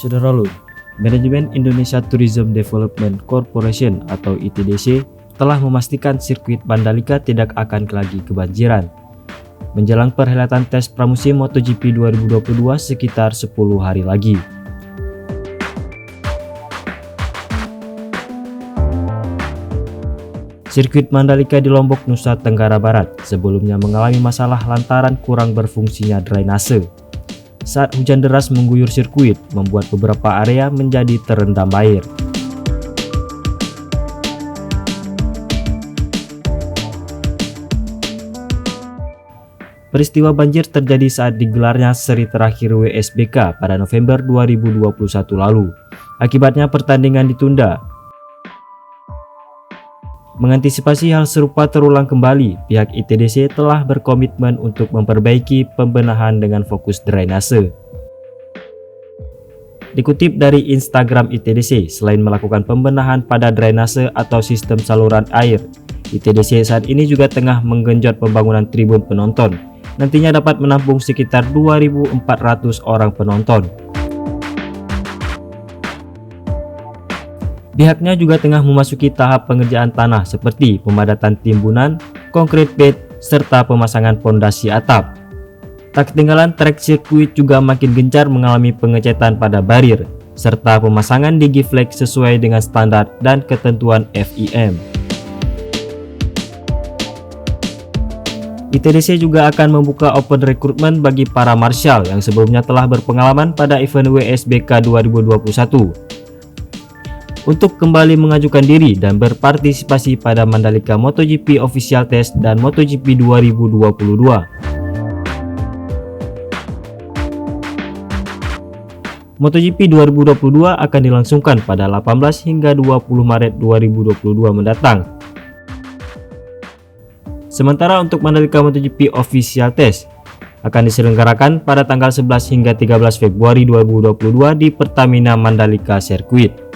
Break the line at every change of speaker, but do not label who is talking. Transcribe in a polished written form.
Saudara-saudara, Manajemen Indonesia Tourism Development Corporation atau ITDC telah memastikan sirkuit Mandalika tidak akan lagi kebanjiran. Menjelang perhelatan tes pramusim MotoGP 2022 sekitar 10 hari lagi. Sirkuit Mandalika di Lombok, Nusa Tenggara Barat sebelumnya mengalami masalah lantaran kurang berfungsinya drainase. Saat hujan deras mengguyur sirkuit, membuat beberapa area menjadi terendam air. Peristiwa banjir terjadi saat digelarnya seri terakhir WSBK pada November 2021 lalu. Akibatnya pertandingan ditunda. Mengantisipasi hal serupa terulang kembali, pihak ITDC telah berkomitmen untuk memperbaiki pembenahan dengan fokus drainase. Dikutip dari Instagram ITDC, selain melakukan pembenahan pada drainase atau sistem saluran air, ITDC saat ini juga tengah menggenjot pembangunan tribun penonton. Nantinya dapat menampung sekitar 2.400 orang penonton. Pihaknya juga tengah memasuki tahap pengerjaan tanah seperti pemadatan timbunan, konkrit pad, serta pemasangan pondasi atap. Tak ketinggalan, trek sirkuit juga makin gencar mengalami pengecetan pada barir, serta pemasangan digiflag sesuai dengan standar dan ketentuan FIM. ITDC juga akan membuka open recruitment bagi para marshal yang sebelumnya telah berpengalaman pada event WSBK 2021. Untuk kembali mengajukan diri dan berpartisipasi pada Mandalika MotoGP Official Test dan MotoGP 2022. MotoGP 2022 akan dilangsungkan pada 18 hingga 20 Maret 2022 mendatang. Sementara untuk Mandalika MotoGP Official Test akan diselenggarakan pada tanggal 11 hingga 13 Februari 2022 di Pertamina Mandalika Circuit.